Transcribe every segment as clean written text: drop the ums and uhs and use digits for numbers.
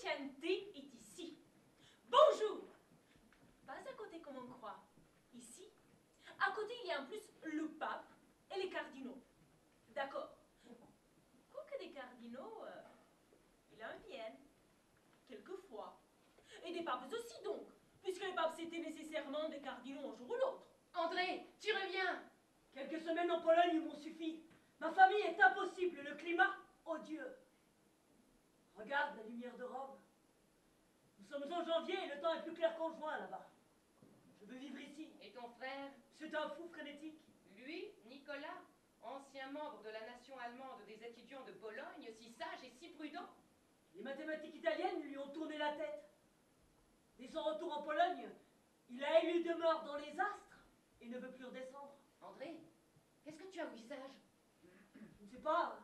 chrétienté est ici. Bonjour. Pas à côté comme on croit. Ici, à côté, il y a en plus le pape et les cardinaux. D'accord. Quoique des cardinaux, il en viennent. Quelquefois. Et des papes aussi donc, puisque les papes c'était nécessairement des cardinaux un jour ou l'autre. André, tu reviens. Quelques semaines en Pologne m'ont suffi. Ma famille est impossible, le climat odieux. Regarde la lumière de Rome. Nous sommes en janvier et le temps est plus clair qu'en juin là-bas. Je veux vivre ici. Et ton frère? C'est un fou frénétique. Lui, Nicolas, ancien membre de la nation allemande des étudiants de Pologne, si sage et si prudent. Les mathématiques italiennes lui ont tourné la tête. Dès son retour en Pologne, il a élu de mort dans les astres et ne veut plus redescendre. André, qu'est-ce que tu as au visage? Je ne sais pas.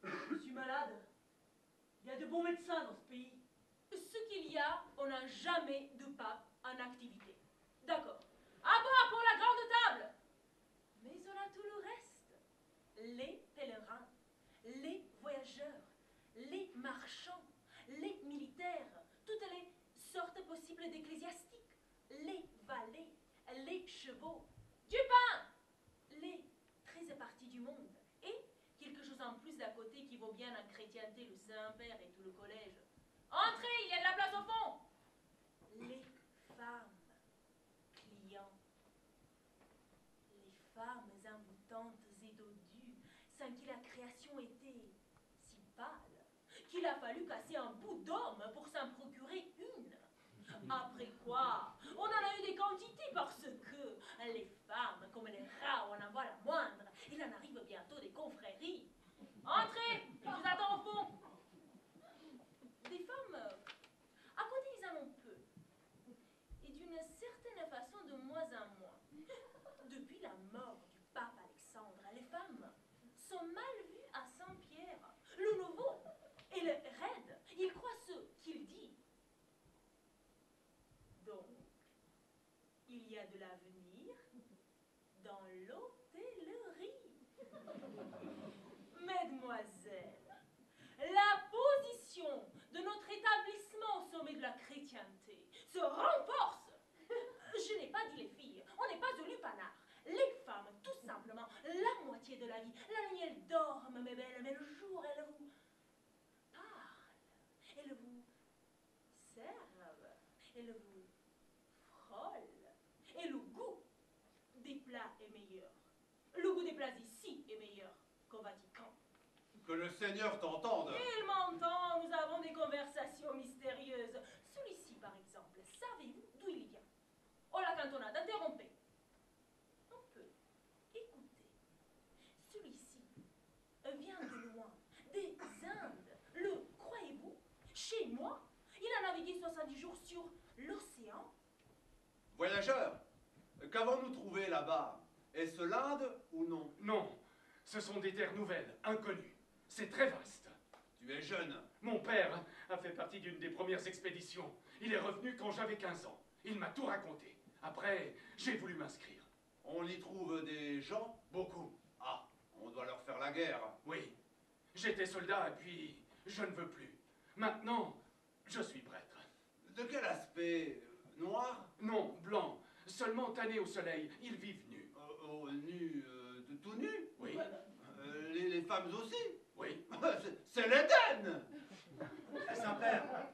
Je suis malade. Il y a de bons médecins dans ce pays. Ce qu'il y a, on n'a jamais de pape en activité. D'accord. À bord pour la grande table. Mais on a tout le reste. Les pèlerins, les voyageurs, les marchands, les militaires, toutes les sortes possibles d'ecclésiastiques, les valets, les chevaux, du pain, les 13 parties du monde, et quelque chose en plus d'à côté qui vaut bien en chrétienté, le Saint-Père et tout le collège. Entrez, il y a de la place au fond. Les femmes, clients, les femmes emboutantes et dodues, sans qui la création était si pâle, qu'il a fallu casser un bout d'homme pour s'en procurer une. Après quoi, on en a eu des quantités parce que les femmes, comme les rats, on en voit la moindre. Il en arrive bientôt des confréries. Entrez, je vous attends au fond. Des femmes, à côté, ils en ont peu. Et d'une certaine façon, de moins en moins. Depuis la mort du pape Alexandre, les femmes sont mal vues à Saint-Pierre. Le nouveau et le raide, il croit ce qu'il dit. Donc, il y a de l'avenir dans l'hôtellerie. Mesdemoiselles, la position de notre établissement au sommet de la chrétienté se renforce. Je n'ai pas dit les filles, on n'est pas au lupanar. Les femmes, tout simplement, la moitié de la vie. La nuit, elles dorment, mes belles, mais le jour, elles vous parlent, elles vous servent, elles vous frôlent. Et le goût des plats est meilleur. Le goût des plats ici est meilleur qu'au Vatican. Que le Seigneur t'entende. Il m'entend, nous avons des conversations mystérieuses. Celui-ci, par exemple, savez-vous d'où il vient? Oh, la cantonade, interrompez. On peut écouter. Celui-ci vient de loin, des Indes. Le croyez-vous? Chez moi, il a navigué 70 jours sur l'océan. Voyageur, qu'avons-nous trouvé là-bas? Est-ce l'Inde ou non? Non, ce sont des terres nouvelles, inconnues. C'est très vaste. Tu es jeune. Mon père a fait partie d'une des premières expéditions. Il est revenu quand j'avais 15 ans. Il m'a tout raconté. Après, j'ai voulu m'inscrire. On y trouve des gens? Beaucoup. Ah, on doit leur faire la guerre. Oui. J'étais soldat et puis je ne veux plus. Maintenant, je suis prêtre. De quel aspect? Noir? Non, blanc. Seulement tanné au soleil. Ils vivent nus. Nu, tout nu? Oui. Les femmes aussi? Oui. C'est l'Éden! Saint-Père,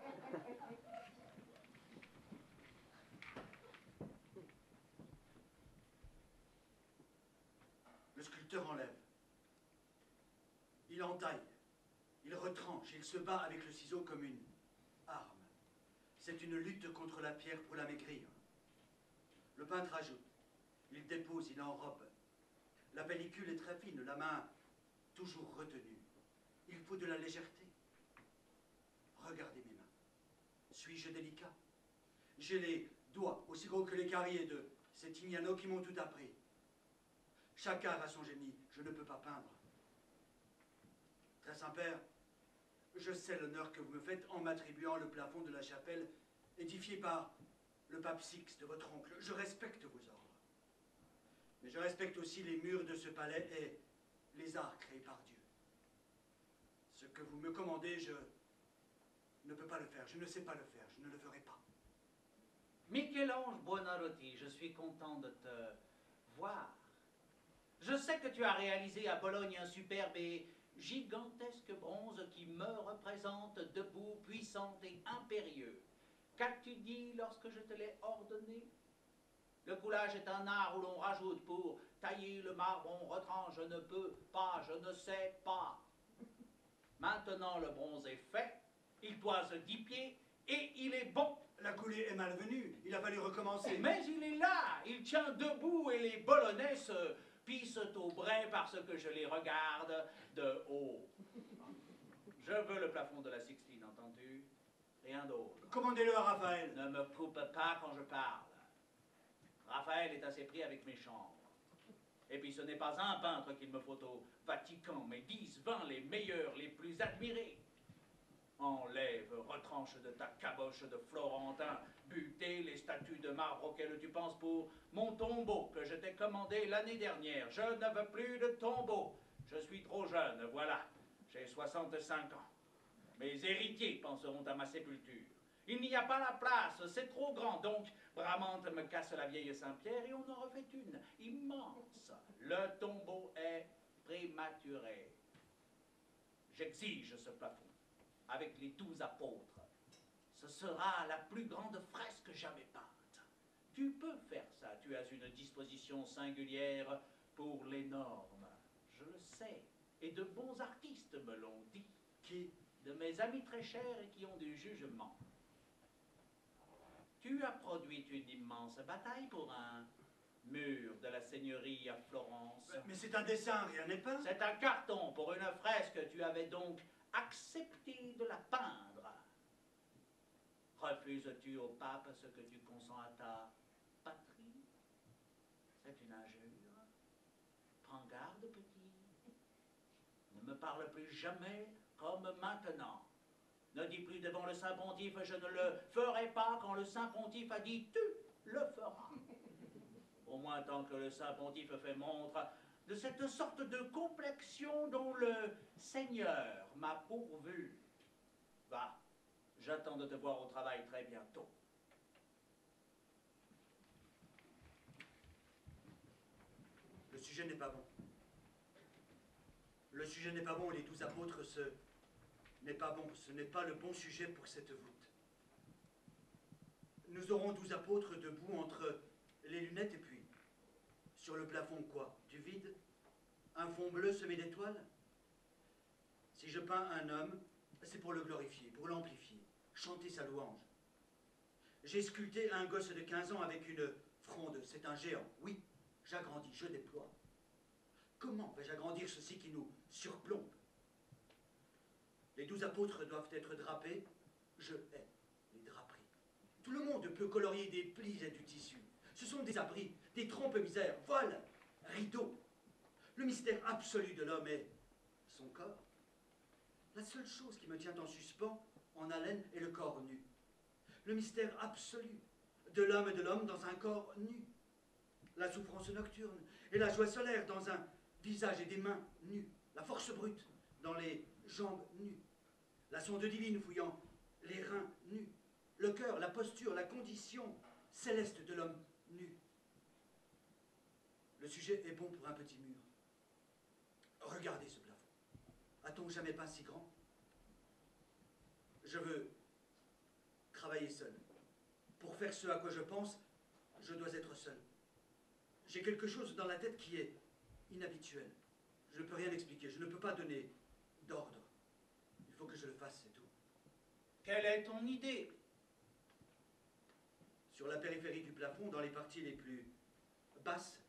le sculpteur enlève. Il entaille, il retranche, il se bat avec le ciseau comme une arme. C'est une lutte contre la pierre pour la maigrir. Le peintre ajoute, il dépose, il enrobe. La pellicule est très fine, la main toujours retenue. Il faut de la légèreté. Regardez mes mains. Suis-je délicat? J'ai les doigts aussi gros que les carriers de ces Tignano qui m'ont tout appris. Chacun a son génie, je ne peux pas peindre. Très Saint-Père, je sais l'honneur que vous me faites en m'attribuant le plafond de la chapelle édifié par le pape Sixte, votre oncle. Je respecte vos ordres. Mais je respecte aussi les murs de ce palais et les arts créés par Dieu. Ce que vous me commandez, je ne peux pas le faire. Je ne sais pas le faire. Je ne le ferai pas. Michel-Ange Buonarroti, je suis content de te voir. Je sais que tu as réalisé à Bologne un superbe et gigantesque bronze qui me représente debout, puissante et impérieux. Qu'as-tu dit lorsque je te l'ai ordonné? Le coulage est un art où l'on rajoute pour tailler le marbre, on retranche, je ne peux pas, je ne sais pas. Maintenant le bronze est fait, il toise 10 pieds et il est bon. La coulée est malvenue. Il a fallu recommencer. Mais il est là, il tient debout et les Bolonais se pissent au brin parce que je les regarde de haut. Je veux le plafond de la Sixtine, entends-tu? Rien d'autre. Commandez-le à Raphaël. Ne me coupe pas quand je parle. Raphaël est assez pris avec mes chambres. Et puis ce n'est pas un peintre qu'il me faut au Vatican, mais 10, 20 les meilleurs, les plus admirés. Enlève, retranche de ta caboche de Florentin, buter les statues de marbre auxquelles tu penses pour mon tombeau que je t'ai commandé l'année dernière. Je ne veux plus de tombeau. Je suis trop jeune, voilà. J'ai 65 ans. Mes héritiers penseront à ma sépulture. Il n'y a pas la place, c'est trop grand, donc Bramante me casse la vieille Saint-Pierre et on en refait une immense. Le tombeau est prématuré. J'exige ce plafond, avec les 12 apôtres. Ce sera la plus grande fresque jamais peinte. Tu peux faire ça, tu as une disposition singulière pour les normes. Je le sais, et de bons artistes me l'ont dit. Qui? De mes amis très chers et qui ont du jugement. Tu as produit une immense bataille pour un mur de la seigneurie à Florence. Mais c'est un dessin, rien n'est peint. C'est un carton pour une fresque, tu avais donc accepté de la peindre. Refuses-tu au pape ce que tu consens à ta patrie? C'est une injure. Prends garde, petit. Ne me parle plus jamais comme maintenant. Ne dis plus devant le Saint-Pontife, je ne le ferai pas quand le Saint-Pontife a dit, tu le feras. Au moins tant que le Saint-Pontife fait montre de cette sorte de complexion dont le Seigneur m'a pourvu. Va, j'attends de te voir au travail très bientôt. Le sujet n'est pas bon. Le sujet n'est pas bon, les 12 apôtres, ce n'est pas bon. Ce n'est pas le bon sujet pour cette voûte. Nous aurons 12 apôtres debout entre les lunettes et puis, sur le plafond quoi? Du vide? Un fond bleu semé d'étoiles? Si je peins un homme, c'est pour le glorifier, pour l'amplifier, chanter sa louange. J'ai sculpté un gosse de 15 ans avec une fronde, c'est un géant. Oui, j'agrandis, je déploie. Comment vais-je agrandir ceci qui nous surplombe? Les 12 apôtres doivent être drapés. Je hais les draperies. Tout le monde peut colorier des plis et du tissu. Ce sont des abris, des trompes-misères, voiles, rideaux. Le mystère absolu de l'homme est son corps. La seule chose qui me tient en suspens, en haleine, est le corps nu. Le mystère absolu de l'homme et de l'homme dans un corps nu. La souffrance nocturne et la joie solaire dans un visage et des mains nus. La force brute dans les jambes nues. La sonde divine fouillant les reins nus. Le cœur, la posture, la condition céleste de l'homme nu. Le sujet est bon pour un petit mur. Regardez ce plafond. A-t-on jamais peint si grand? Je veux travailler seul. Pour faire ce à quoi je pense, je dois être seul. J'ai quelque chose dans la tête qui est inhabituel. Je ne peux rien expliquer, je ne peux pas donner d'ordre. Il faut que je le fasse, c'est tout. Quelle est ton idée? Sur la périphérie du plafond, dans les parties les plus basses,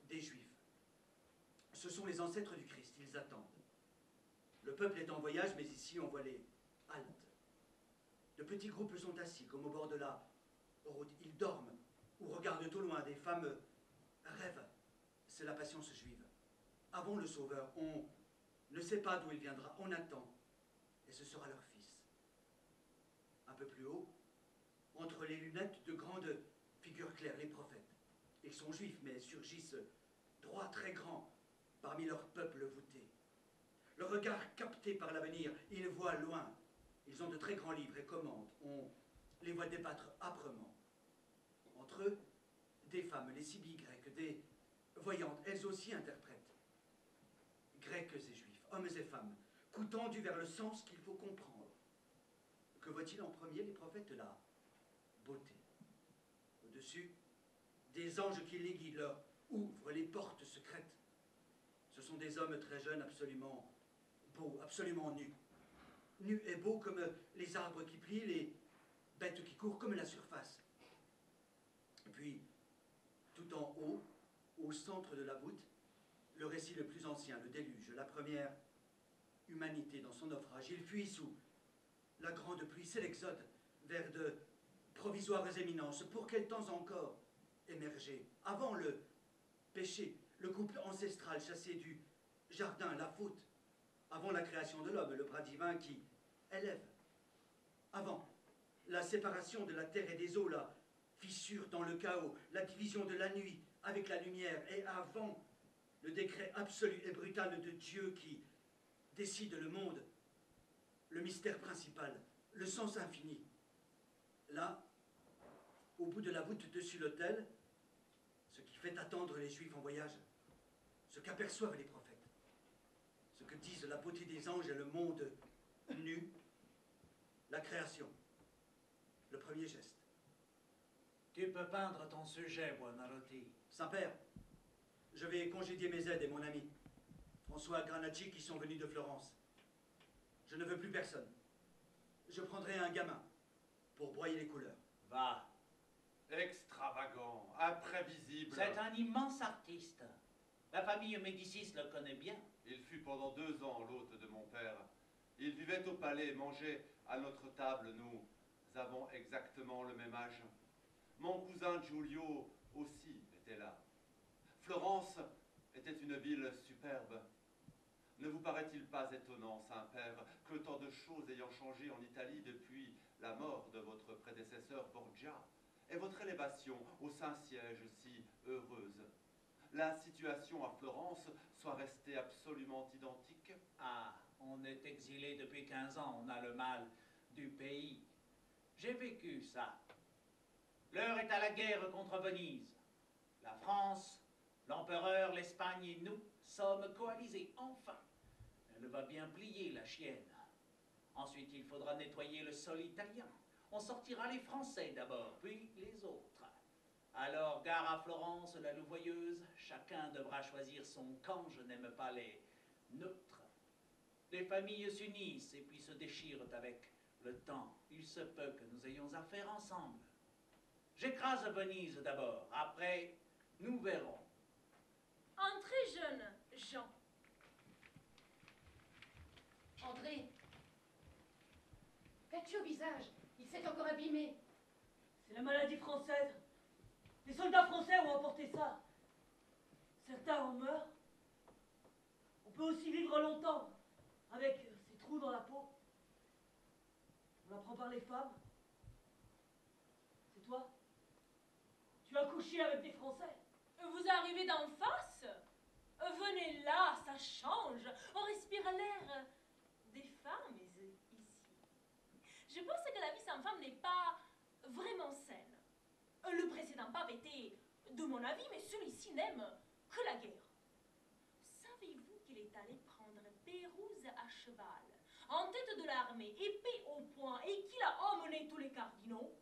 des Juifs. Ce sont les ancêtres du Christ, ils attendent. Le peuple est en voyage, mais ici on voit les haltes. De petits groupes sont assis, comme au bord de la route. Ils dorment ou regardent au loin. Des femmes rêvent. C'est la patience juive. Avant le Sauveur, on ne sait pas d'où il viendra. On attend. Et ce sera leur fils. Un peu plus haut, entre les lunettes, de grandes figures claires, les prophètes. Ils sont juifs, mais surgissent droits très grands parmi leur peuple voûté. Le regard capté par l'avenir, ils voient loin. Ils ont de très grands livres et commandent. On les voit débattre âprement. Entre eux, des femmes, les Sibylles grecques, des voyantes, elles aussi interprètent. Grecs et juifs, hommes et femmes, cou tendu vers le sens qu'il faut comprendre. Que voient-ils en premier les prophètes? La beauté. Au-dessus, des anges qui les guident, leur ouvrent les portes secrètes. Ce sont des hommes très jeunes, absolument beaux, absolument nus. Nus et beaux comme les arbres qui plient, les bêtes qui courent comme la surface. Et puis, tout en haut, au centre de la voûte, le récit le plus ancien, le déluge, la première humanité dans son naufrage. Il fuit sous la grande pluie, c'est l'exode vers de provisoires éminences. Pour quel temps encore émerger? Avant le péché, le couple ancestral chassé du jardin, la faute. Avant la création de l'homme, le bras divin qui élève. Avant la séparation de la terre et des eaux, la fissure dans le chaos, la division de la nuit avec la lumière. Et avant le décret absolu et brutal de Dieu qui décide le monde, le mystère principal, le sens infini. Là, au bout de la voûte dessus l'autel, ce qui fait attendre les Juifs en voyage, ce qu'aperçoivent les prophètes, ce que disent la beauté des anges et le monde nu, la création, le premier geste. Tu peux peindre ton sujet, Buonarroti. Saint-Père, je vais congédier mes aides et mon ami, François Granacci, qui sont venus de Florence. Je ne veux plus personne. Je prendrai un gamin pour broyer les couleurs. Va. Extravagant, imprévisible. C'est un immense artiste. La famille Médicis le connaît bien. Il fut pendant 2 ans l'hôte de mon père. Il vivait au palais, mangeait à notre table. Nous avons exactement le même âge. Mon cousin Giulio aussi était là. Florence était une ville superbe. Ne vous paraît-il pas étonnant, Saint-Père, que tant de choses ayant changé en Italie depuis la mort de votre prédécesseur Borgia et votre élévation au Saint-Siège si heureuse, la situation à Florence soit restée absolument identique? Ah, on est exilé depuis 15 ans, on a le mal du pays. J'ai vécu ça. L'heure est à la guerre contre Venise. La France, l'empereur, l'Espagne et nous sommes coalisés, enfin. Elle va bien plier, la chienne. Ensuite, il faudra nettoyer le sol italien. On sortira les Français d'abord, puis les autres. Alors, gare à Florence, la louvoyeuse, chacun devra choisir son camp, je n'aime pas les neutres. Les familles s'unissent et puis se déchirent avec le temps. Il se peut que nous ayons affaire ensemble. J'écrase Venise d'abord, après, nous verrons. Entrez, jeune Jean. André, qu'as-tu au visage? Il s'est encore abîmé. C'est la maladie française. Les soldats français ont emporté ça. Certains en meurent. On peut aussi vivre longtemps avec ces trous dans la peau. On apprend par les femmes. C'est toi? Tu as couché avec des Français? Vous arrivez d'en face? Venez là, ça change. On respire l'air des femmes ici. Je pense que la vie sans femme n'est pas vraiment saine. Le précédent pape était de mon avis, mais celui-ci n'aime que la guerre. Savez-vous qu'il est allé prendre Pérouse à cheval, en tête de l'armée, épée au poing, et qu'il a emmené tous les cardinaux?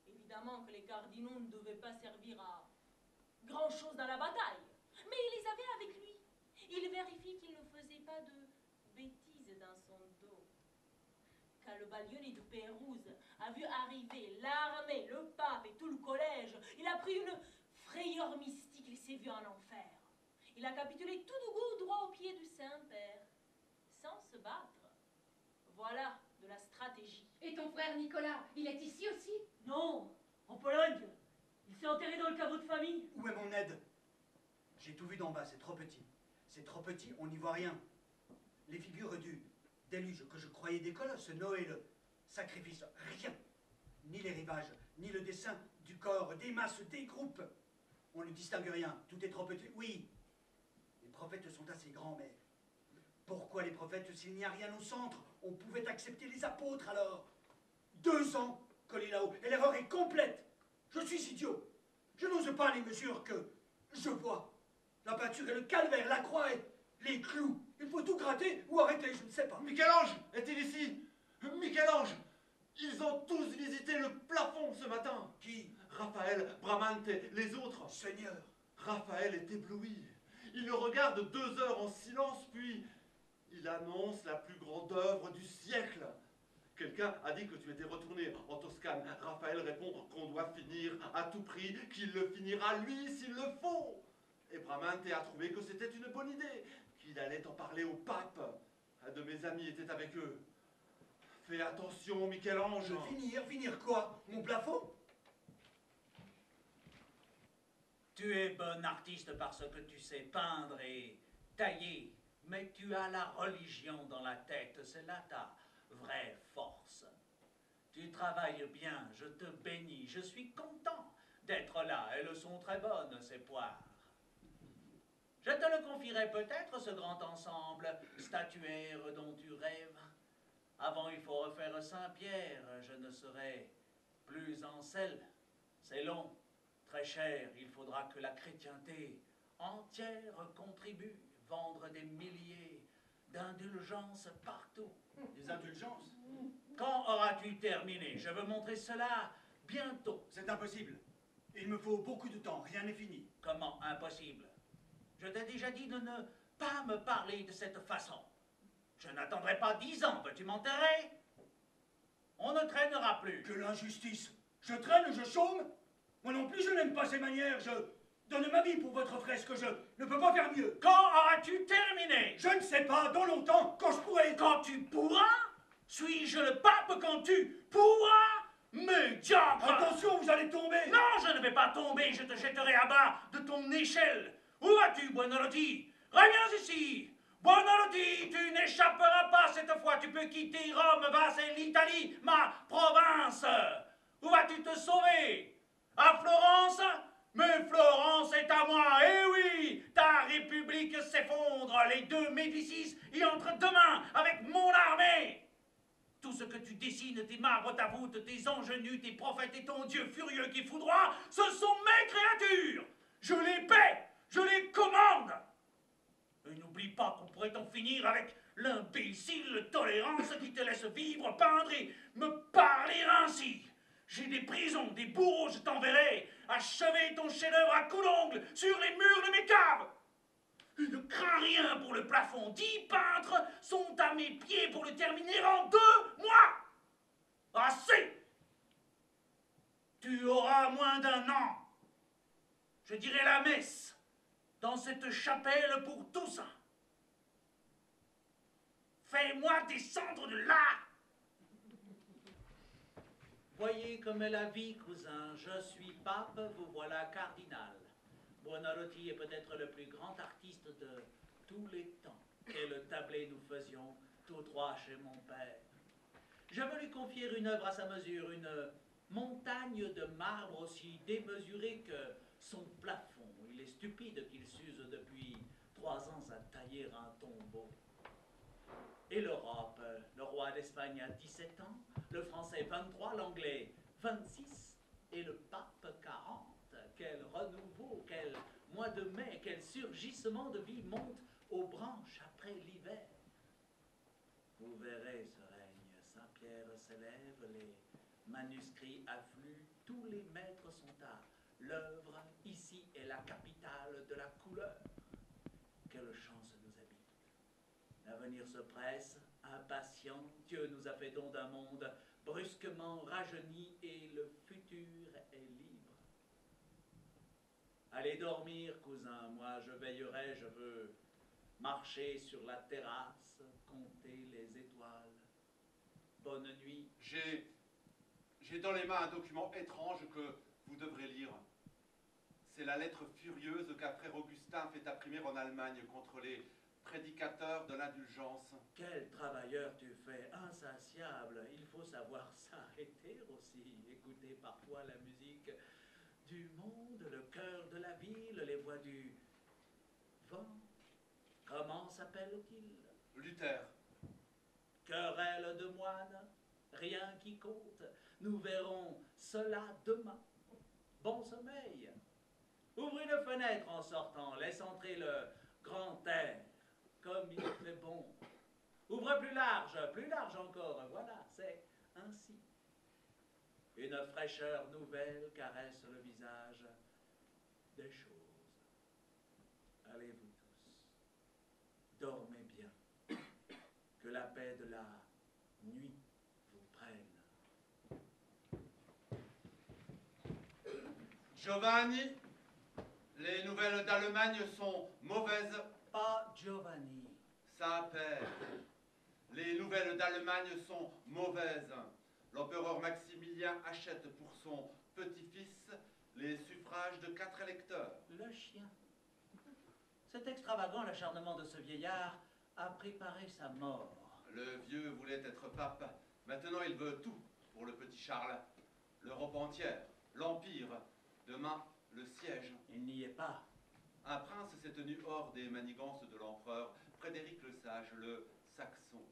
Évidemment que les cardinaux ne devaient pas servir à grand-chose dans la bataille, mais il les avait avec lui. Il vérifie qu'il ne faisait pas de bêtises dans son dos. Quand le balioni de Pérouse a vu arriver l'armée, le pape et tout le collège, il a pris une frayeur mystique, il s'est vu en enfer. Il a capitulé tout de go droit au pied du Saint-Père, sans se battre. Voilà de la stratégie. Et ton frère Nicolas, il est ici aussi? Non, en Pologne. Il s'est enterré dans le caveau de famille. Où est mon aide? J'ai tout vu d'en bas, c'est trop petit. C'est trop petit, on n'y voit rien. Les figures du déluge que je croyais des colosses, Noé, le sacrifice, rien. Ni les rivages, ni le dessin du corps, des masses, des groupes. On ne distingue rien, tout est trop petit. Oui, les prophètes sont assez grands, mais Pourquoi les prophètes s'il n'y a rien au centre? On pouvait accepter les apôtres alors. 2 ans, Colilao, et l'erreur est complète. Je suis idiot. Je n'ose pas les mesures que je vois. La peinture et le calvaire, la croix et les clous. Il faut tout gratter ou arrêter, je ne sais pas. Michel-Ange est-il ici? Michel-Ange! Ils ont tous visité le plafond ce matin. Qui? Raphaël, Bramante, les autres. Seigneur. Raphaël est ébloui. Il le regarde 2 heures en silence, puis il annonce la plus grande œuvre du siècle. Quelqu'un a dit que tu étais retourné en Toscane. Raphaël répond qu'on doit finir à tout prix, qu'il le finira lui s'il le faut. Et Bramante a trouvé que c'était une bonne idée, qu'il allait en parler au pape. Un de mes amis était avec eux. Fais attention, Michel-Ange. Finir quoi? Mon plafond? Tu es bon artiste parce que tu sais peindre et tailler, mais tu as la religion dans la tête, c'est là ta vraie force. Tu travailles bien, je te bénis, je suis content d'être là, elles sont très bonnes, ces poires. Je te le confierai peut-être, ce grand ensemble statuaire dont tu rêves. Avant, il faut refaire Saint-Pierre, je ne serai plus en selle. C'est long, très cher, il faudra que la chrétienté entière contribue, vendre des milliers d'indulgences partout. Des indulgences? Quand auras-tu terminé? Je veux montrer cela bientôt. C'est impossible. Il me faut beaucoup de temps, rien n'est fini. Comment impossible? Je t'ai déjà dit de ne pas me parler de cette façon. Je n'attendrai pas 10 ans, veux-tu m'enterrer? On ne traînera plus. Que l'injustice! Je traîne, je chôme? Moi non plus, je n'aime pas ces manières. Je donne ma vie pour votre fresque, je ne peux pas faire mieux. Quand auras-tu terminé? Je ne sais pas, dans longtemps, quand je pourrai. Quand tu pourras? Suis-je le pape quand tu pourras? Médiocre! Attention, vous allez tomber! Non, je ne vais pas tomber, je te jetterai à bas de ton échelle. Où vas-tu, Buonarroti? Reviens ici! Buonarroti, tu n'échapperas pas cette fois, tu peux quitter Rome, va, c'est l'Italie, ma province. Où vas-tu te sauver? À Florence? Mais Florence est à moi, eh oui! Ta république s'effondre, les 2 Médicis y entrent demain avec mon armée! Tout ce que tu dessines, tes marbres, ta voûte, tes anges nus, tes prophètes et ton Dieu furieux qui foudroie, ce sont mes créatures! Je les paie, je les commande! Et n'oublie pas qu'on pourrait en finir avec l'imbécile tolérance qui te laisse vivre, peindre et me parler ainsi. J'ai des prisons, des bourreaux, je t'enverrai achever ton chef-d'œuvre à coups d'ongles sur les murs de mes caves. Ne crains rien pour le plafond. 10 peintres sont à mes pieds pour le terminer en 2 mois. Assez! Tu auras moins d'1 an. Je dirai la messe dans cette chapelle pour tous. Fais-moi descendre de là. Voyez comme est la vie, cousin. Je suis pape, vous voilà cardinal. Buonarroti est peut-être le plus grand artiste de tous les temps. Quel tablé nous faisions, tous 3 chez mon père. Je veux lui confier une œuvre à sa mesure, une montagne de marbre aussi démesurée que son plafond. Il est stupide qu'il s'use depuis 3 ans à tailler un tombeau. Et l'Europe, le roi d'Espagne a 17 ans, le français 23, l'anglais 26 et le pape 40. Quel renouveau, quel mois de mai, quel surgissement de vie monte aux branches après l'hiver. Vous verrez ce règne, Saint-Pierre s'élève, les manuscrits affluent, tous les maîtres sont à l'œuvre, ici est la capitale de la couleur. Quelle chance nous habite. L'avenir se presse, impatient, Dieu nous a fait don d'un monde brusquement rajeuni et le futur est libre. Allez dormir, cousin, moi je veillerai, je veux marcher sur la terrasse, compter les étoiles. Bonne nuit. J'ai dans les mains un document étrange que vous devrez lire. C'est la lettre furieuse qu'un frère Augustin fait imprimer en Allemagne contre les prédicateurs de l'indulgence. Quel travailleur tu fais, insatiable. Il faut savoir s'arrêter aussi, écouter parfois la musique du monde, le cœur de la ville, les voix du vent. Comment s'appelle-t-il? Luther. Querelle de moines, rien qui compte. Nous verrons cela demain. Bon sommeil. Ouvre une fenêtre en sortant, laisse entrer le grand air, comme il fait bon. Ouvre plus large encore, voilà, c'est ainsi. Une fraîcheur nouvelle caresse le visage des choses. Allez-vous tous, dormez bien, que la paix de la nuit vous prenne. Giovanni, les nouvelles d'Allemagne sont mauvaises. Pas Giovanni. Saint-Père, les nouvelles d'Allemagne sont mauvaises. L'empereur Maximilien achète pour son petit-fils les suffrages de 4 électeurs. Le chien. C'est extravagant l'acharnement de ce vieillard à préparer sa mort. Le vieux voulait être pape. Maintenant, il veut tout pour le petit Charles. L'Europe entière, l'Empire. Demain, le siège. Il n'y est pas. Un prince s'est tenu hors des manigances de l'empereur, Frédéric le Sage, le Saxon.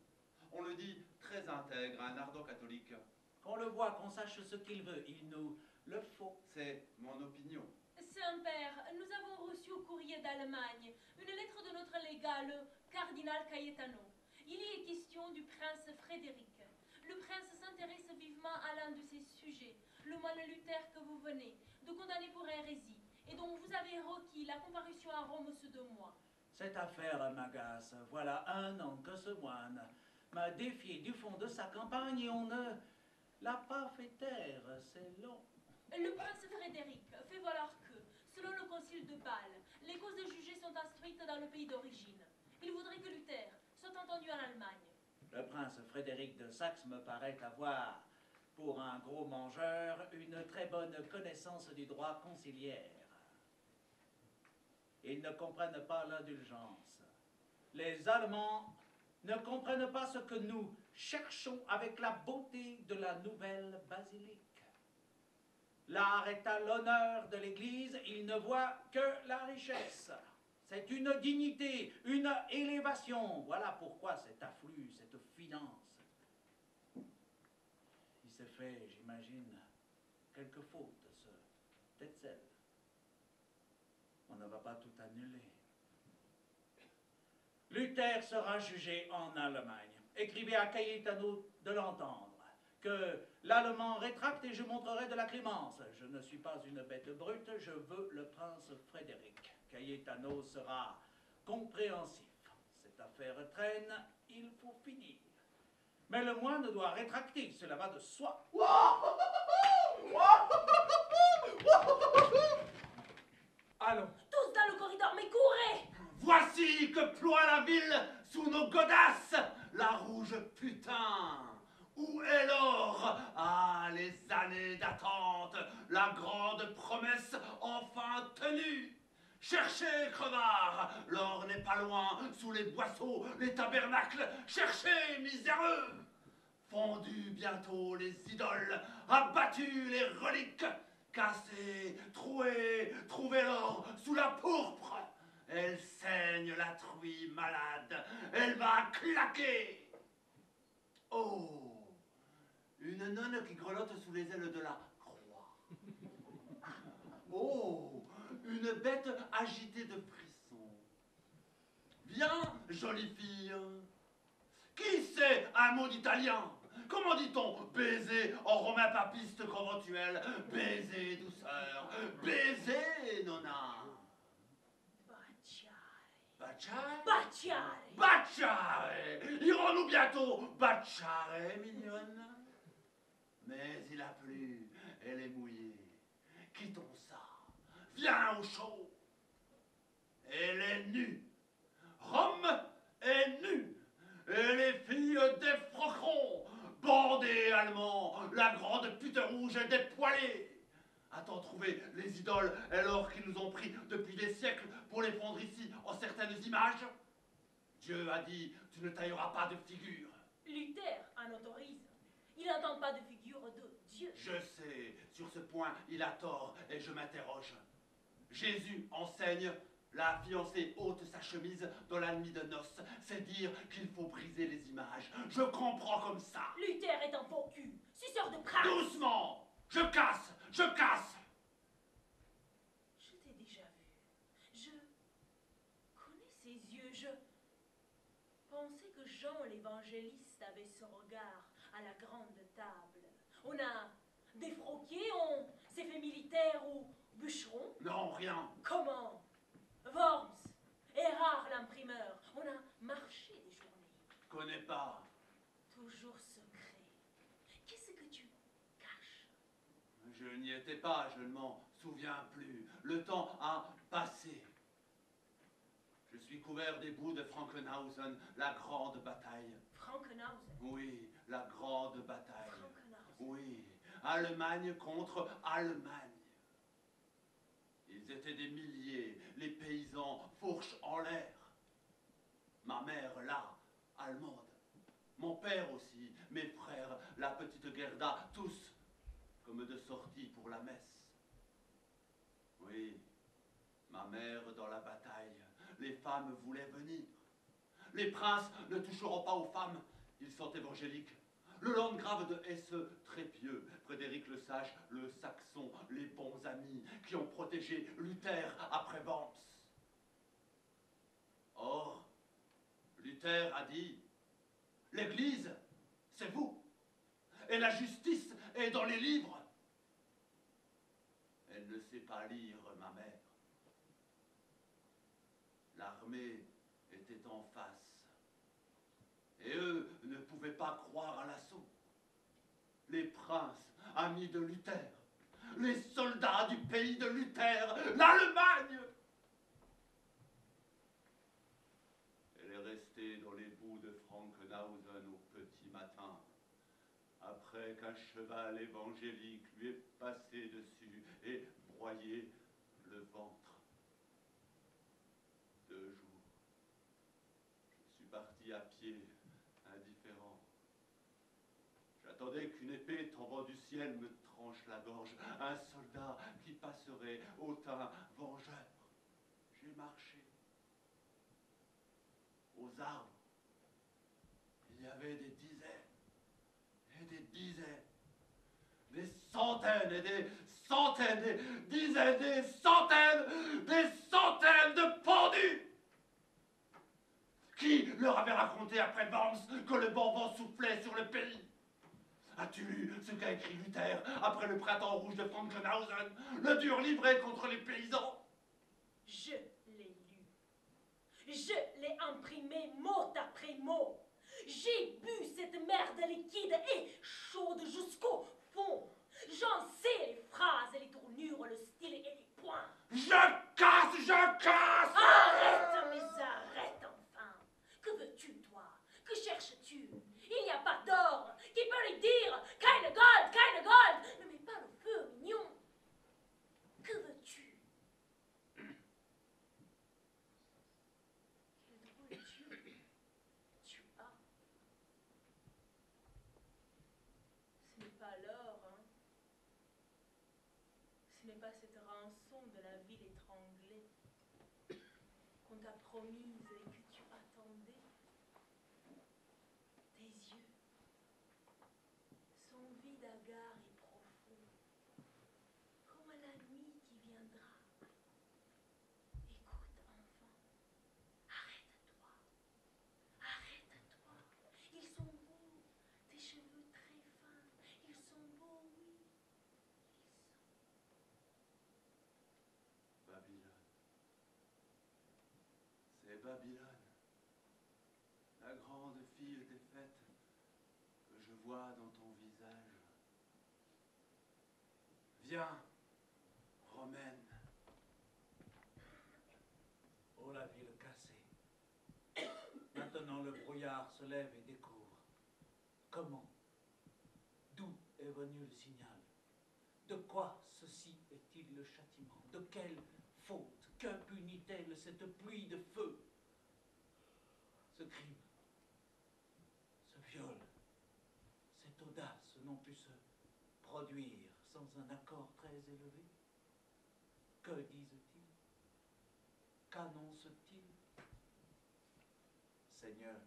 On le dit très intègre, un ardent catholique. Qu'on le voit, qu'on sache ce qu'il veut, il nous le faut. C'est mon opinion. Saint-Père, nous avons reçu au courrier d'Allemagne une lettre de notre légat, le cardinal Cayetano. Il y est question du prince Frédéric. Le prince s'intéresse vivement à l'un de ses sujets, le moine Luther que vous venez de condamner pour hérésie, et dont vous avez requis la comparution à Rome ce 2 mois. Cette affaire m'agace. Voilà 1 an que ce moine m'a défié du fond de sa campagne et on ne l'a pas fait taire. C'est long. Le prince Frédéric fait valoir que, selon le concile de Bâle, les causes jugées sont instruites dans le pays d'origine. Il voudrait que Luther soit entendu en Allemagne. Le prince Frédéric de Saxe me paraît avoir, pour un gros mangeur, une très bonne connaissance du droit conciliaire. Ils ne comprennent pas l'indulgence. Les Allemands ne comprennent pas ce que nous cherchons avec la beauté de la nouvelle basilique. L'art est à l'honneur de l'Église, ils ne voient que la richesse. C'est une dignité, une élévation. Voilà pourquoi cet afflux, cette finance. Il s'est fait, j'imagine, quelques fautes, ce Tetzel. On ne va pas tout annuler. Luther sera jugé en Allemagne. Écrivez à Cayetano de l'entendre. Que l'Allemand rétracte et je montrerai de la clémence. Je ne suis pas une bête brute, je veux le prince Frédéric. Cayetano sera compréhensif. Cette affaire traîne, il faut finir. Mais le moine doit rétracter, cela va de soi. Allons. Tous dans le corridor, mais courez! Voici que ploie la ville sous nos godasses, la rouge putain. Où est l'or? Ah, les années d'attente, la grande promesse enfin tenue. Cherchez, crevards, l'or n'est pas loin, sous les boisseaux, les tabernacles, cherchez, miséreux. Fondus bientôt les idoles, abattus les reliques, cassez, trouez, trouvez l'or sous la pourpre. Elle saigne la truie malade, elle va claquer. Oh! Une nonne qui grelotte sous les ailes de la croix. Oh, une bête agitée de frissons. Viens, jolie fille. Qui sait un mot d'italien? Comment dit-on baiser en romain papiste conventuel? Baiser, douceur. Baiser, nonna. Baciare. Baciare! Baciare. Irons-nous bientôt baciare, mignonne? Mais il a plu, elle est mouillée. Quittons ça. Viens au chaud. Elle est nue. Rome est nue. Et les filles des froquerons, bandés allemands, la grande pute rouge est dépoilée. A-t-on trouvé les idoles alors qu'ils nous ont pris depuis des siècles pour les fondre ici en certaines images? Dieu a dit, tu ne tailleras pas de figure. Luther en autorise. Il n'entend pas de figure de Dieu. Je sais, sur ce point, il a tort et je m'interroge. Jésus enseigne La fiancée ôte sa chemise dans la nuit de noces. C'est dire qu'il faut briser les images. Je comprends comme ça. Luther est un faux cul, suceur de prince. Doucement! Je casse! Je casse! Je t'ai déjà vu. Je connais ses yeux. Je pensais que Jean l'évangéliste avait ce regard à la grande table. On a défroqué, on s'est fait militaire ou bûcheron. Non, rien. Comment? Worms, Erard l'imprimeur. On a marché des journées. Connais pas. Toujours secret. Qu'est-ce que tu caches? Je n'y étais pas, je ne m'en souviens plus. Le temps a passé. Je suis couvert des bouts de Frankenhausen, la grande bataille. Frankenhausen. Oui, la grande bataille. Frankenhausen. Oui, Allemagne contre Allemagne. Ils étaient des milliers, les paysans, fourches en l'air. Ma mère, là, allemande. Mon père aussi, mes frères, la petite Gerda, tous, comme de sortie pour la messe. Oui, ma mère dans la bataille, les femmes voulaient venir. Les princes ne toucheront pas aux femmes, ils sont évangéliques. Le landgrave de Hesse, très pieux, Frédéric le Sage, le Saxon, les bons amis qui ont protégé Luther après Worms. Or, Luther a dit, l'Église, c'est vous, et la justice est dans les livres. Elle ne sait pas lire, ma mère. L'armée était en face. Et eux ne pouvaient pas croire à l'assaut. Les princes, amis de Luther, les soldats du pays de Luther, l'Allemagne. Elle est restée dans les bouts de Frankenhausen au petit matin, après qu'un cheval évangélique lui est passé dessus et broyé le ventre. 2 jours. Je suis parti à pied, indifférent. J'attendais qu'une épée tombant du ciel me tranche la gorge, un soldat qui passerait au teint vengeur. J'ai marché. Aux arbres, il y avait des dizaines et des dizaines, des centaines et des centaines, des dizaines, des centaines de pendus. Qui leur avait raconté après Worms que le bon vent soufflait sur le pays? As-tu lu ce qu'a écrit Luther après le printemps rouge de Frankenhausen, le dur livret contre les paysans? Je l'ai lu. Je l'ai imprimé mot après mot. J'ai bu cette merde liquide et chaude jusqu'au fond. J'en sais les phrases, les tournures, le style et les points. Je casse, je casse! Arrête, mais arrête enfin. Que veux-tu, toi? Que cherches-tu? Il n'y a pas d'or qui peut lui dire keine Gold, keine Gold. Ne mets pas le feu, mignon. Que veux-tu? Quel drôle de Dieu tu as. Ce n'est pas l'or, hein. Ce n'est pas cette rançon de la ville étranglée qu'on t'a promise et que tu attendais. Tes yeux sont vides, hagards et profonds, comme la nuit qui viendra. Écoute, enfant, arrête-toi, arrête-toi. Ils sont beaux, tes cheveux très fins, ils sont beaux, oui, Babylone. C'est Babylone. La grande fille défaite que je vois dans ton visage. Viens, Romaine. Oh, la ville cassée. Maintenant, le brouillard se lève et découvre. Comment? D'où est venu le signal? De quoi ceci est-il le châtiment? De quelle faute? Que punit-elle cette pluie de feu? Ce crime, ce viol, cette audace n'ont pu se produire sans un accord très élevé? Que disent-ils? Qu'annonce-t-il? Seigneur,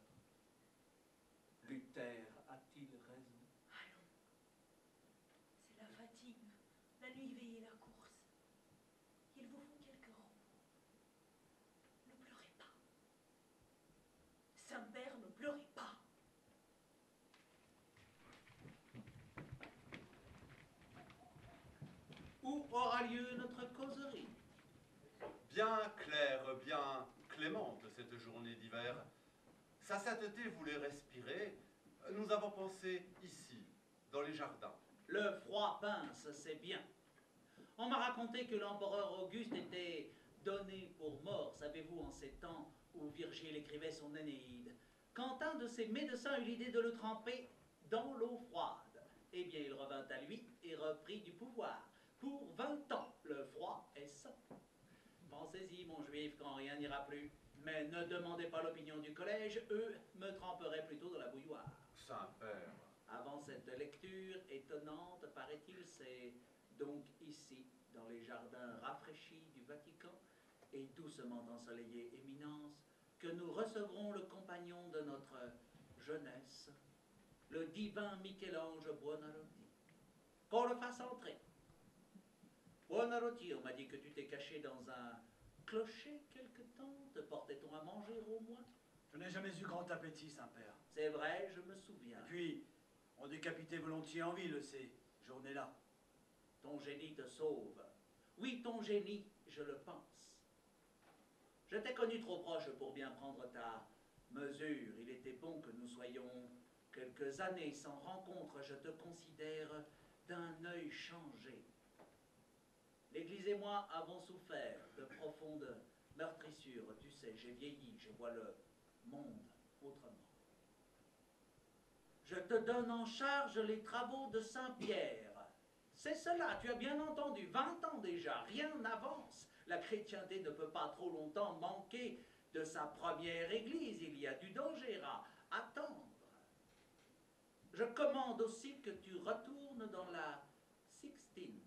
Luther a-t-il raison? Allons. C'est la fatigue, la nuit veillée, la course. Il vous faut quelques repos. Ne pleurez pas. Saint-Père, ne pleurez pas. Où aura lieu notre causerie? Bien claire, bien clémente cette journée d'hiver. Sa sainteté voulait respirer. Nous avons pensé ici, dans les jardins. Le froid pince, c'est bien. On m'a raconté que l'empereur Auguste était donné pour mort, savez-vous, en ces temps où Virgile écrivait son Énéide. Quand un de ses médecins eut l'idée de le tremper dans l'eau froide, eh bien il revint à lui et reprit du pouvoir. Pour 20 ans, le froid est sain. Pensez-y, mon juif, quand rien n'ira plus. Mais ne demandez pas l'opinion du collège, eux me tremperaient plutôt dans la bouilloire. Saint-Père. Avant cette lecture étonnante, paraît-il, c'est donc ici, dans les jardins rafraîchis du Vatican et doucement ensoleillée éminence, que nous recevrons le compagnon de notre jeunesse, le divin Michel-Ange Buonarroti. Qu'on le fasse entrer. Buonarroti, on m'a dit que tu t'es caché dans un clocher quelque temps. Te portait-on à manger au moins? Je n'ai jamais eu grand appétit, Saint-Père. C'est vrai, je me souviens. Et puis, on décapitait volontiers en ville ces journées-là. Ton génie te sauve. Oui, ton génie, je le pense. Je t'ai connu trop proche pour bien prendre ta mesure. Il était bon que nous soyons quelques années sans rencontre. Je te considère d'un œil changé. L'Église et moi avons souffert de profondes meurtrissures. Tu sais, j'ai vieilli, je vois le monde autrement. Je te donne en charge les travaux de Saint-Pierre. C'est cela, tu as bien entendu, 20 ans déjà, rien n'avance. La chrétienté ne peut pas trop longtemps manquer de sa première église. Il y a du danger à attendre. Je commande aussi que tu retournes dans la Sixtine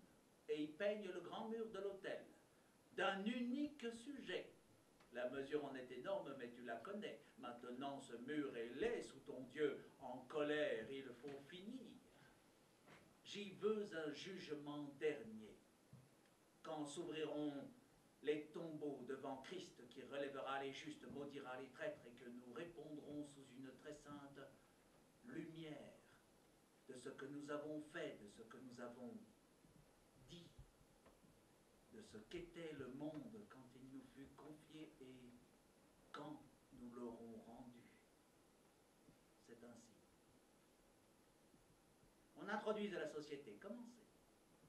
et y peignes le grand mur de l'autel, d'un unique sujet. La mesure en est énorme, mais tu la connais. Maintenant, ce mur est laid sous ton Dieu. En colère, il faut finir. J'y veux un jugement dernier. Quand s'ouvriront les tombeaux devant Christ qui relèvera les justes, maudira les traîtres, et que nous répondrons sous une très sainte lumière de ce que nous avons fait, de ce que nous avons dit, de ce qu'était le monde quand il nous fut confié et quand nous l'aurons rendu. C'est ainsi. On introduise à la société. Commencez.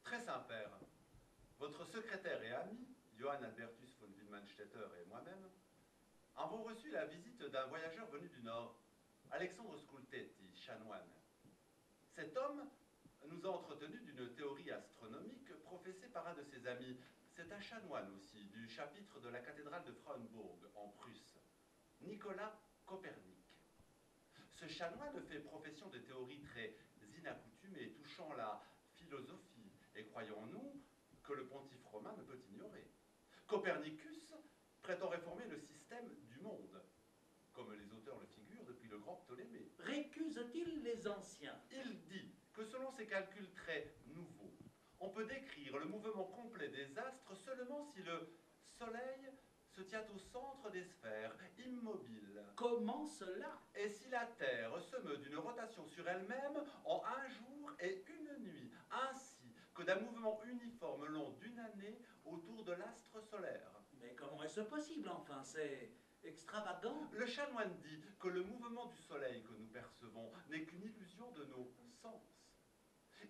Très Saint-Père. Votre secrétaire et ami, Johann Albertus von Wilmanstetter et moi-même, avons reçu la visite d'un voyageur venu du Nord, Alexandre Scultetti, chanoine. Cet homme nous a entretenus d'une théorie astronomique professée par un de ses amis. C'est un chanoine aussi, du chapitre de la cathédrale de Frauenburg, en Prusse, Nicolas Copernic. Ce chanoine fait profession de théories très inaccoutumées, touchant la philosophie, et croyons-nous que le pontife romain ne peut ignorer. Copernicus prétend réformer le système du monde, comme les auteurs le figurent depuis le grand Ptolémée. Récuse-t-il les anciens? Il dit que selon ses calculs très nouveaux, on peut décrire le mouvement complet des astres seulement si le Soleil se tient au centre des sphères, immobile. Comment cela? Et si la Terre se meut d'une rotation sur elle-même en un jour et une nuit, ainsi que d'un mouvement uniforme long d'une année autour de l'astre solaire. Mais comment est-ce possible, enfin? C'est extravagant. Le chanoine dit que le mouvement du Soleil que nous percevons n'est qu'une illusion de nos sens.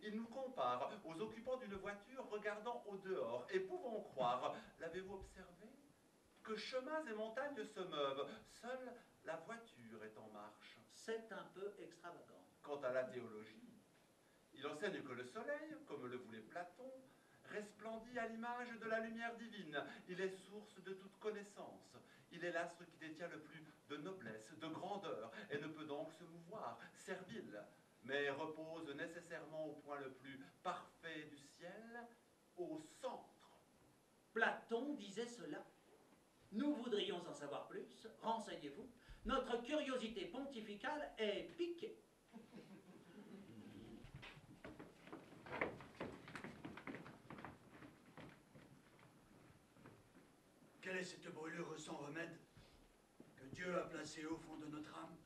Il nous compare aux occupants d'une voiture regardant au dehors et pouvons croire, l'avez-vous observé, que chemins et montagnes se meuvent, seule la voiture est en marche. C'est un peu extravagant. Quant à la théologie, il enseigne que le Soleil, comme le voulait Platon, resplendit à l'image de la lumière divine. Il est source de toute connaissance. Il est l'astre qui détient le plus de noblesse, de grandeur, et ne peut donc se mouvoir, servile, mais repose nécessairement au point le plus parfait du ciel, au centre. Platon disait cela. Nous voudrions en savoir plus. Renseignez-vous. Notre curiosité pontificale est piquée. Quelle est cette brûlure sans remède que Dieu a placée au fond de notre âme?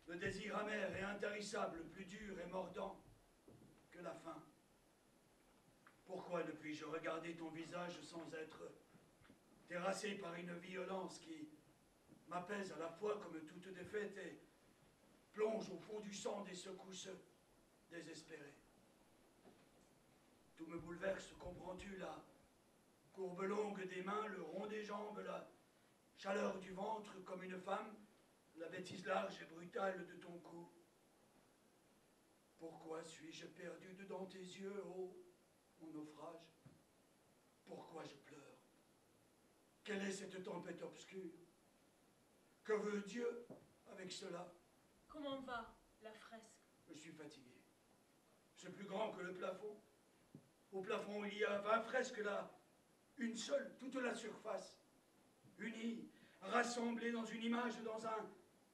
Le désir amer et intarissable, plus dur et mordant que la faim. Pourquoi ne puis-je regarder ton visage sans être terrassé par une violence qui m'apaise à la fois comme toute défaite et plonge au fond du sang des secousses désespérées? Tout me bouleverse, comprends-tu, la courbe longue des mains, le rond des jambes, la chaleur du ventre comme une femme, la bêtise large et brutale de ton cou. Pourquoi suis-je perdu dedans tes yeux, ô mon naufrage? Pourquoi je pleure? Quelle est cette tempête obscure? Que veut Dieu avec cela? Comment va la fresque? Je suis fatigué. C'est plus grand que le plafond. Au plafond, il y a 20 fresques là. Une seule, toute la surface. Unie, rassemblée dans une image, dans un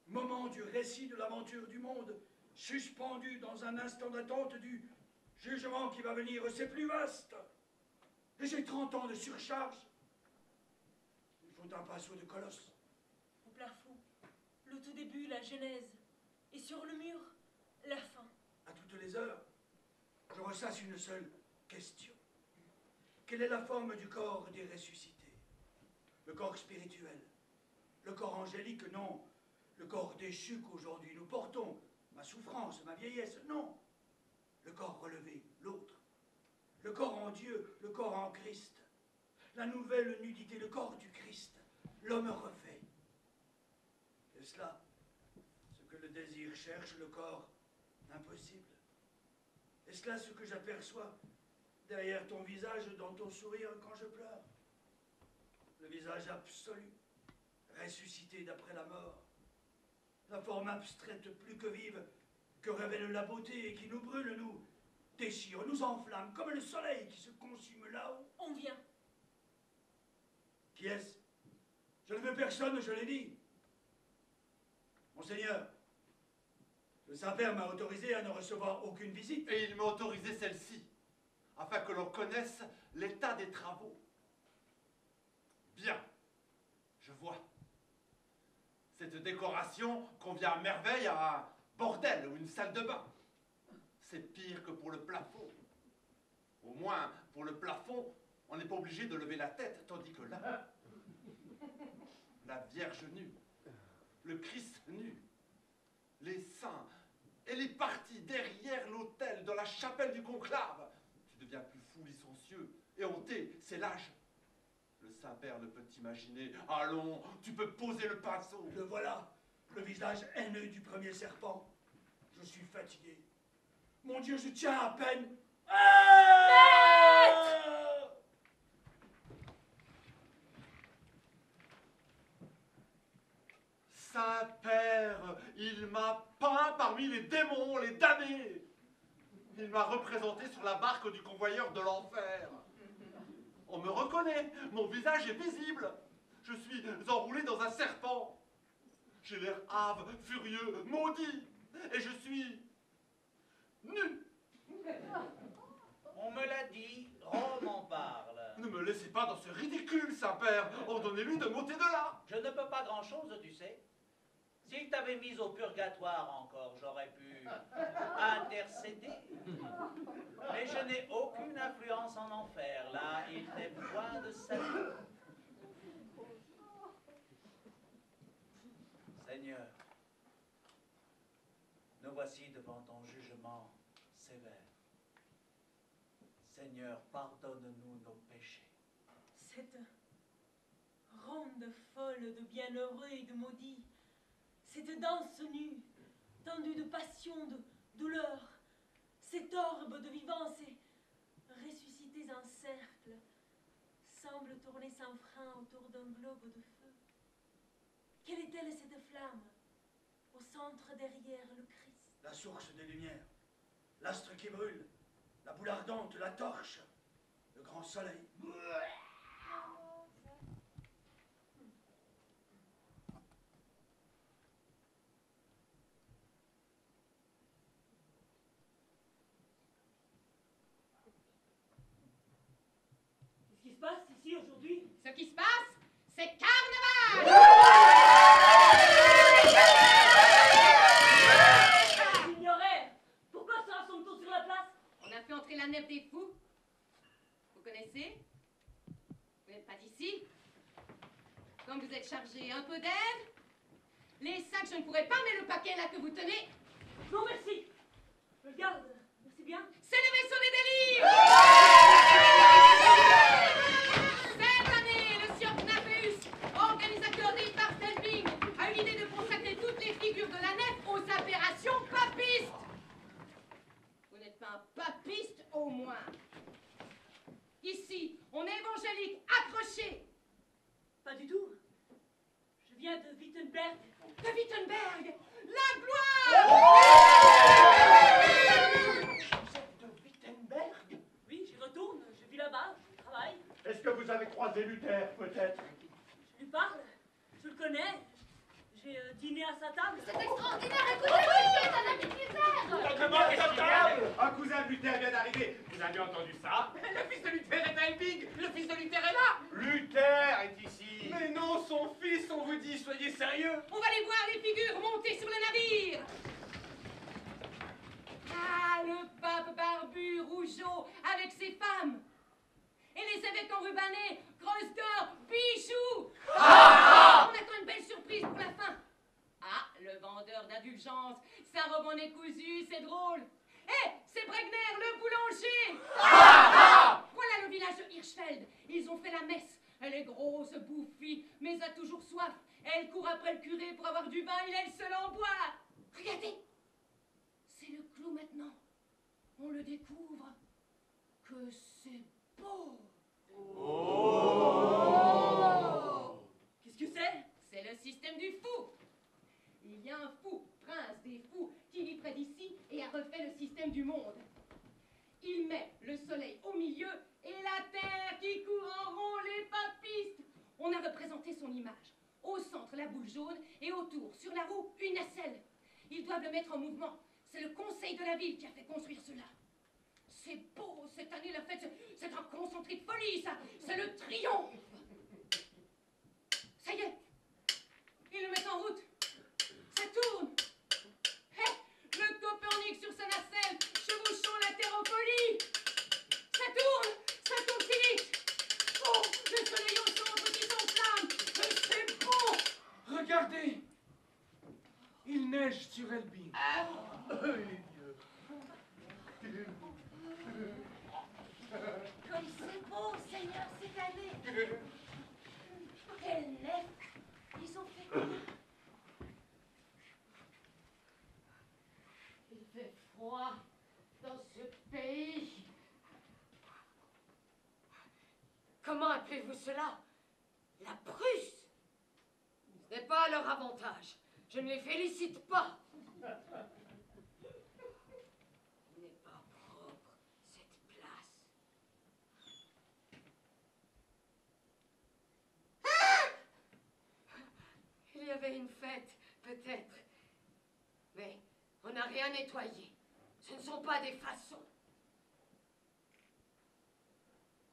moment du récit de l'aventure du monde, suspendue dans un instant d'attente du jugement qui va venir. C'est plus vaste. Et j'ai 30 ans de surcharge. Il faut un pinceau de colosse. Au plafond, le tout début, la genèse. Et sur le mur, la fin. À toutes les heures, je ressasse une seule question. Quelle est la forme du corps des ressuscités? Le corps spirituel, le corps angélique, non. Le corps déchu qu'aujourd'hui nous portons, ma souffrance, ma vieillesse, non. Le corps relevé, l'autre. Le corps en Dieu, le corps en Christ. La nouvelle nudité, le corps du Christ, l'homme refait. Est-ce là ce que le désir cherche, le corps impossible? Est-ce là ce que j'aperçois derrière ton visage, dans ton sourire quand je pleure? Le visage absolu, ressuscité d'après la mort. La forme abstraite plus que vive, que révèle la beauté et qui nous brûle, nous déchire, nous enflamme, comme le soleil qui se consume là-haut. On vient. Qui est-ce? Je ne veux personne, je l'ai dit. Monseigneur, le Saint-Père m'a autorisé à ne recevoir aucune visite. Et il m'a autorisé celle-ci, afin que l'on connaisse l'état des travaux. Bien, je vois. Cette décoration convient à merveille à un bordel ou une salle de bain. C'est pire que pour le plafond. Au moins, pour le plafond, on n'est pas obligé de lever la tête, tandis que là, la Vierge nue, le Christ nu, les saints et les parties derrière l'autel de la chapelle du conclave. Tu deviens plus fou, licencieux et honté, c'est l'âge. Le Saint-Père ne peut t'imaginer. Allons, tu peux poser le pinceau. Le voilà, le visage haineux du premier serpent. Je suis fatigué. Mon Dieu, je tiens à peine. Saint-Père, il m'a peint parmi les démons, les damnés. Il m'a représenté sur la barque du convoyeur de l'enfer. On me reconnaît, mon visage est visible. Je suis enroulé dans un serpent. J'ai l'air hâve, furieux, maudit. Et je suis nu. On me l'a dit, Rome en parle. Ne me laissez pas dans ce ridicule, Saint-Père. Ordonnez-lui de m'ôter de là. Je ne peux pas grand-chose, tu sais. S'il t'avait mis au purgatoire encore, j'aurais pu intercéder. Mais je n'ai aucune influence en enfer. Là, il n'est point de salut. Seigneur, nous voici devant ton jugement sévère. Seigneur, pardonne-nous nos péchés. Cette ronde folle de bienheureux et de maudits, cette danse nue, tendue de passion, de douleur, cet orbe de vivance et ressuscités en cercle, semble tourner sans frein autour d'un globe de feu. Quelle est-elle cette flamme, au centre derrière le Christ? La source des lumières, l'astre qui brûle, la boule ardente, la torche, le grand soleil. Pâtisserie, comme vous êtes chargé, un peu d'aide. Les sacs, je ne pourrais pas, mais le paquet là que vous tenez, Non, merci. Je le garde. Merci bien. c'est le vaisseau des délires. Cette année, le sieur Knappus, organisateur des Bartelbing, a eu l'idée de consacrer toutes les figures de la nef aux aberrations papistes. Vous n'êtes pas un papiste, au moins. Ici, on est évangélique, accroché. Pas du tout. Je viens de Wittenberg. De Wittenberg, la gloire. De Wittenberg? Oui, j'y retourne. Je vis là-bas. Je travaille. Est-ce que vous avez croisé Luther, peut-être? Je lui parle. Je le connais. J'ai dîné à sa table. C'est extraordinaire, écoutez-moi, c'est un ami de Luther. Comment est sa table? Un cousin de Luther vient d'arriver. Vous avez entendu ça? Le fils de Luther est à Elbing. Le fils de Luther est là. Luther est ici. Mais non, son fils, on vous dit, soyez sérieux. On va aller voir les figures monter sur le navire. Ah, le pape barbu, rougeau, avec ses femmes. Et les évêques enrubanés, Grosdor, Bichou. On attend une belle surprise pour la fin. Ah, le vendeur d'indulgence, sa robe en est cousue, c'est drôle. Hé, c'est Bregner, le boulanger. Voilà le village de Hirschfeld. Ils ont fait la messe. Elle est grosse, bouffie, mais a toujours soif. Elle court après le curé pour avoir du vin, il est le seul en boire. Regardez, c'est le clou maintenant. On le découvre. Que c'est beau. Qu'est-ce que c'est? C'est le système du fou. Il y a un fou, prince des fous, qui vit près d'ici et a refait le système du monde. Il met le soleil au milieu et la terre qui court en rond, les papistes. On a représenté son image. Au centre, la boule jaune et autour, sur la roue, une nacelle. Ils doivent le mettre en mouvement. C'est le conseil de la ville qui a fait construire cela. C'est beau, cette année, la fête, c'est un concentré de folie, ça. C'est le triomphe. Ça y est, ils le mettent en route. Ça tourne. Hé, le Copernic sur sa nacelle, chevauchant la terre en folie. Ça tourne si vite. Oh, le soleil au centre qui s'enflamme. C'est beau. Regardez. Il neige sur Elbing. Comme c'est beau, Seigneur, cette année. Quelle nef. Ils ont fait quoi? Il fait froid dans ce pays. Comment appelez-vous cela? La Prusse? Ce n'est pas à leur avantage. Je ne les félicite pas. Il n'est pas propre, cette place. Il y avait une fête, peut-être. Mais on n'a rien nettoyé. Ce ne sont pas des façons.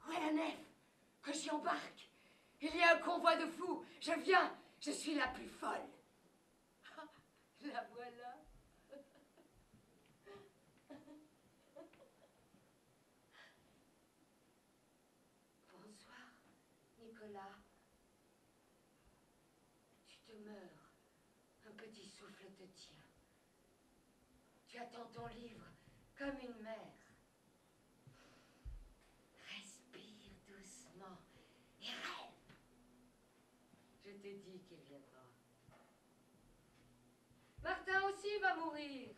Où est la nef? Que j'y embarque. Il y a un convoi de fous. Je viens. Je suis la plus folle. Ah, la voilà. Bonsoir, Nicolas. Tu te meurs. Un petit souffle te tient. Tu attends ton livre comme une mère. Respire doucement et rêve. Je t'ai dit qu'il viendra. Martin aussi va mourir.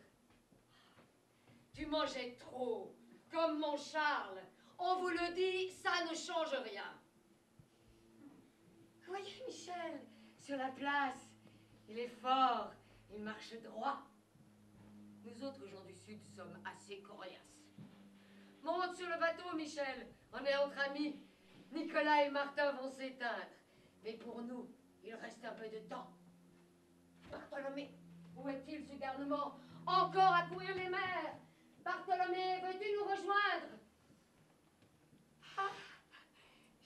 Tu mangeais trop, comme mon Charles. On vous le dit, ça ne change rien. Voyez Michel, sur la place. Il est fort, il marche droit. Nous autres gens du Sud sommes assez coriaces. Monte sur le bateau, Michel. On est entre amis. Nicolas et Martin vont s'éteindre. Mais pour nous, il reste un peu de temps. Bartholomé, où est-il ce garnement? Encore à courir les mers. Bartholomé, veux-tu nous rejoindre? Ah,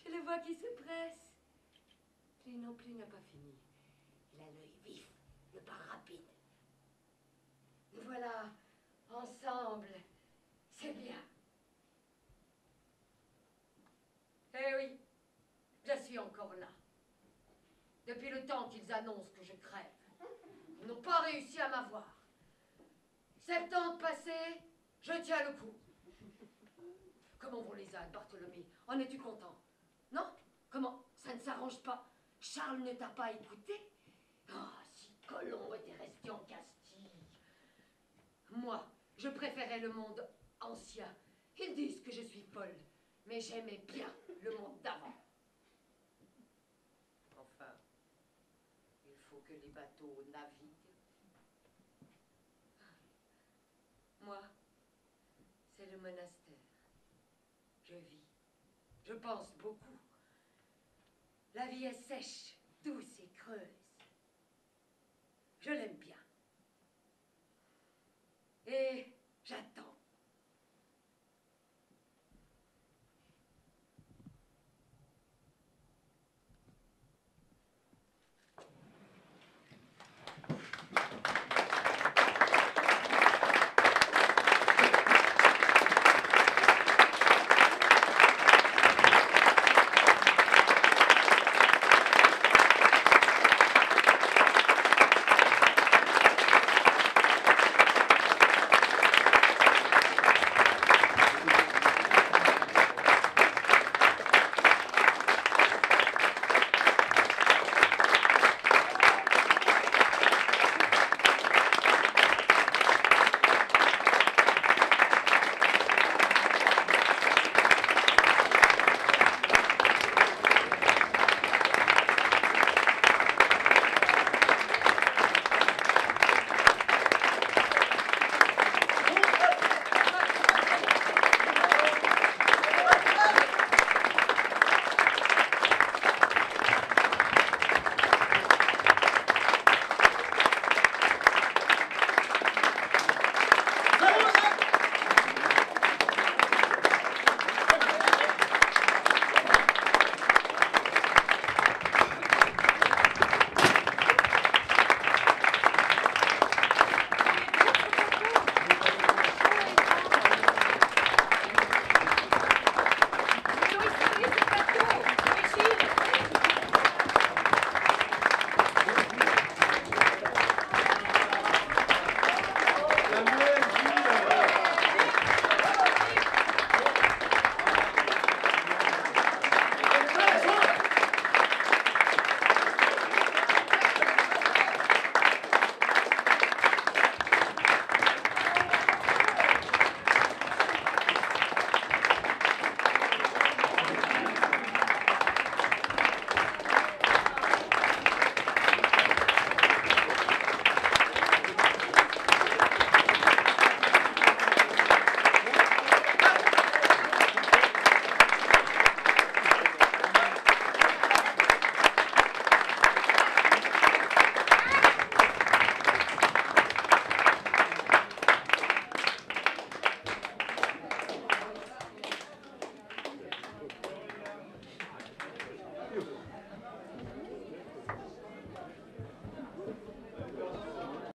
je le vois qui se presse. Lui non plus n'a pas fini. Il a l'œil vif, le pas rapide. Nous voilà ensemble. C'est bien. Eh oui, Je suis encore là. Depuis le temps qu'ils annoncent que je crève. Ils n'ont pas réussi à m'avoir. 70 passés, je tiens le coup. Comment vont les ânes, Bartholomé? En es-tu content? Non? Comment? Ça ne s'arrange pas? Charles ne t'a pas écouté? Ah, si Colomb était resté en Castille. Moi, je préférais le monde ancien. Ils disent que je suis folle, mais j'aimais bien le monde d'avant. Enfin, il faut que les bateaux naviguent. Moi, c'est le monastère. Je vis. Je pense beaucoup. La vie est sèche, douce et creuse. Je l'aime bien. Et j'attends.